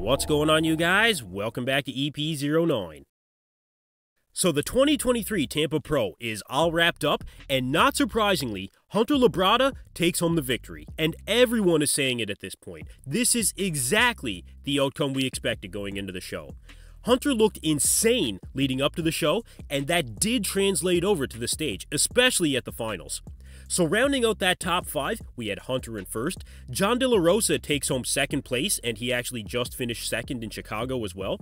What's going on, you guys? Welcome back to EP09. So the 2023 Tampa Pro is all wrapped up, and not surprisingly, Hunter Labrada takes home the victory, and everyone is saying it at this point. This is exactly the outcome we expected going into the show. Hunter looked insane leading up to the show, and that did translate over to the stage, especially at the finals. So rounding out that top five, we had Hunter in first. John De La Rosa takes home second place, and he actually just finished second in Chicago as well.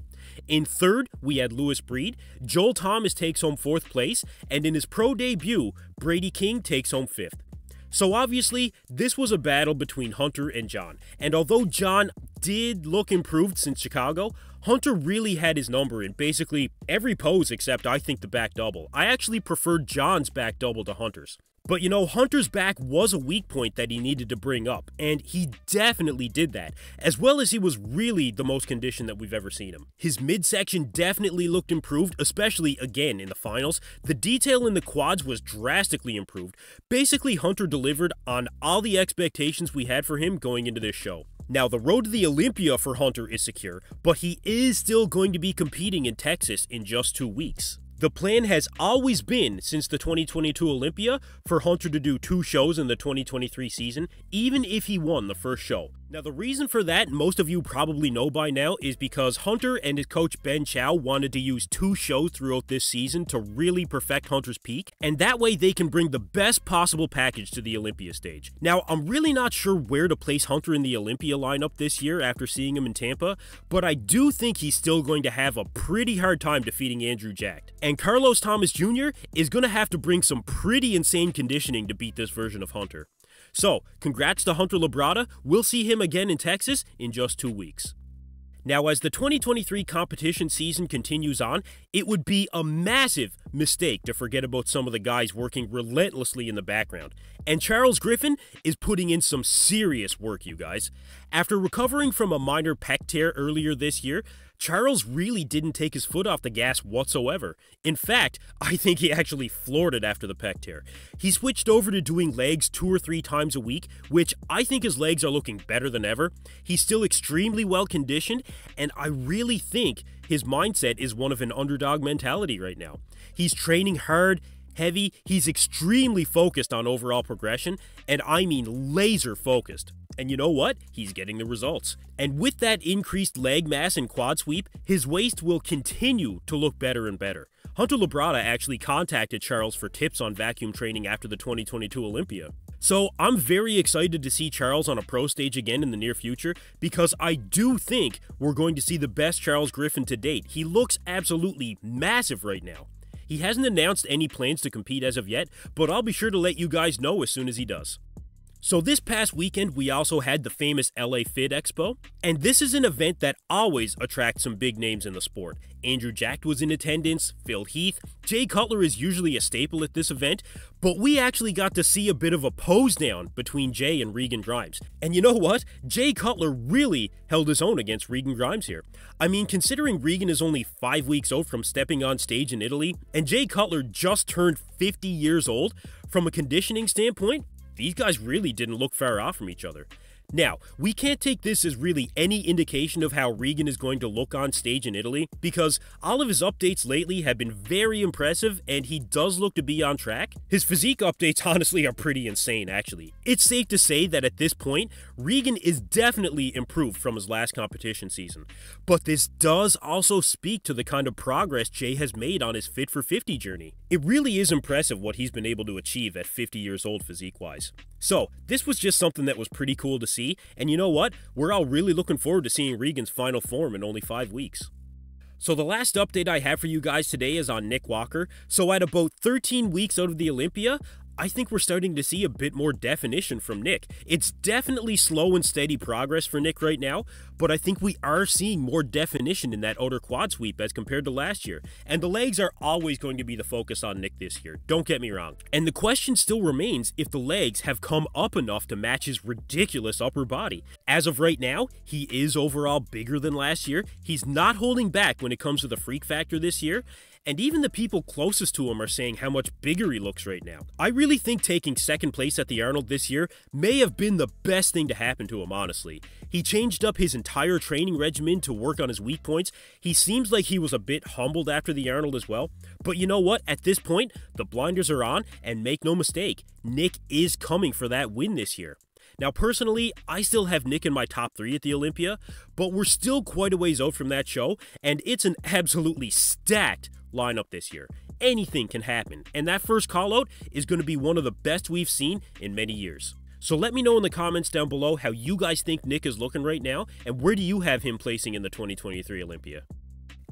In third, we had Lewis Breed. Joel Thomas takes home fourth place, and in his pro debut, Brady King takes home fifth. So obviously, this was a battle between Hunter and John, and although John did look improved since Chicago, Hunter really had his number in basically every pose except I think the back double. I actually preferred John's back double to Hunter's. But you know, Hunter's back was a weak point that he needed to bring up, and he definitely did that, as well as he was really the most conditioned that we've ever seen him. His midsection definitely looked improved, especially again in the finals. The detail in the quads was drastically improved. Basically, Hunter delivered on all the expectations we had for him going into this show. Now, the road to the Olympia for Hunter is secure, but he is still going to be competing in Texas in just 2 weeks. The plan has always been, since the 2022 Olympia, for Hunter to do 2 shows in the 2023 season, even if he won the first show. Now, the reason for that, most of you probably know by now, is because Hunter and his coach Ben Chow wanted to use 2 shows throughout this season to really perfect Hunter's peak, and that way they can bring the best possible package to the Olympia stage. Now, I'm really not sure where to place Hunter in the Olympia lineup this year after seeing him in Tampa, but I do think he's still going to have a pretty hard time defeating Andrew Jacked. And Carlos Thomas Jr. is going to have to bring some pretty insane conditioning to beat this version of Hunter. So, congrats to Hunter Labrada. We'll see him again in Texas in just 2 weeks. Now, as the 2023 competition season continues on, it would be a massive mistake to forget about some of the guys working relentlessly in the background. And Charles Griffen is putting in some serious work, you guys. After recovering from a minor pec tear earlier this year, Charles really didn't take his foot off the gas whatsoever. In fact, I think he actually floored it after the pec tear. He switched over to doing legs 2 or 3 times a week, which I think his legs are looking better than ever. He's still extremely well conditioned, and I really think his mindset is one of an underdog mentality right now. He's training hard, heavy, he's extremely focused on overall progression, and I mean laser focused. And you know what? He's getting the results. And with that increased leg mass and quad sweep, his waist will continue to look better and better. Hunter Labrada actually contacted Charles for tips on vacuum training after the 2022 Olympia. So I'm very excited to see Charles on a pro stage again in the near future, because I do think we're going to see the best Charles Griffen to date. He looks absolutely massive right now. He hasn't announced any plans to compete as of yet, but I'll be sure to let you guys know as soon as he does. So this past weekend, we also had the famous LA Fit Expo, and this is an event that always attracts some big names in the sport. Andrew Jacked was in attendance, Phil Heath, Jay Cutler is usually a staple at this event, but we actually got to see a bit of a pose down between Jay and Regan Grimes. And you know what? Jay Cutler really held his own against Regan Grimes here. I mean, considering Regan is only 5 weeks out from stepping on stage in Italy, and Jay Cutler just turned 50 years old, from a conditioning standpoint, these guys really didn't look far off from each other. Now, we can't take this as really any indication of how Regan is going to look on stage in Italy, because all of his updates lately have been very impressive, and he does look to be on track. His physique updates honestly are pretty insane, actually. It's safe to say that at this point, Regan is definitely improved from his last competition season. But this does also speak to the kind of progress Jay has made on his Fit for 50 journey. It really is impressive what he's been able to achieve at 50 years old physique-wise. So, this was just something that was pretty cool to see, and you know what? We're all really looking forward to seeing Regan's final form in only 5 weeks. So the last update I have for you guys today is on Nick Walker. So at about 13 weeks out of the Olympia, I think we're starting to see a bit more definition from Nick. It's definitely slow and steady progress for Nick right now, but I think we are seeing more definition in that outer quad sweep as compared to last year. And the legs are always going to be the focus on Nick this year, don't get me wrong. And the question still remains if the legs have come up enough to match his ridiculous upper body. As of right now, he is overall bigger than last year. He's not holding back when it comes to the freak factor this year. and even the people closest to him are saying how much bigger he looks right now. I really think taking second place at the Arnold this year may have been the best thing to happen to him, honestly. He changed up his entire training regimen to work on his weak points. He seems like he was a bit humbled after the Arnold as well. But you know what? At this point, the blinders are on, and make no mistake, Nick is coming for that win this year. Now, personally, I still have Nick in my top 3 at the Olympia, but we're still quite a ways out from that show, and it's an absolutely stacked lineup this year. Anything can happen, and that first call-out is going to be one of the best we've seen in many years. So let me know in the comments down below how you guys think Nick is looking right now, and where do you have him placing in the 2023 Olympia?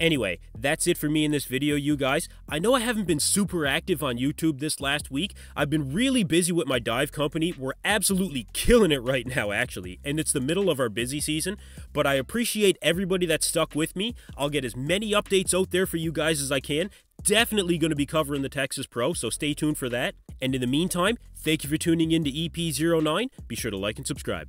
Anyway, that's it for me in this video, you guys. I know I haven't been super active on YouTube this last week. I've been really busy with my dive company. We're absolutely killing it right now, actually, and it's the middle of our busy season, but I appreciate everybody that stuck with me. I'll get as many updates out there for you guys as I can. Definitely going to be covering the Texas Pro, so stay tuned for that. And in the meantime, thank you for tuning in to EP09. Be sure to like and subscribe.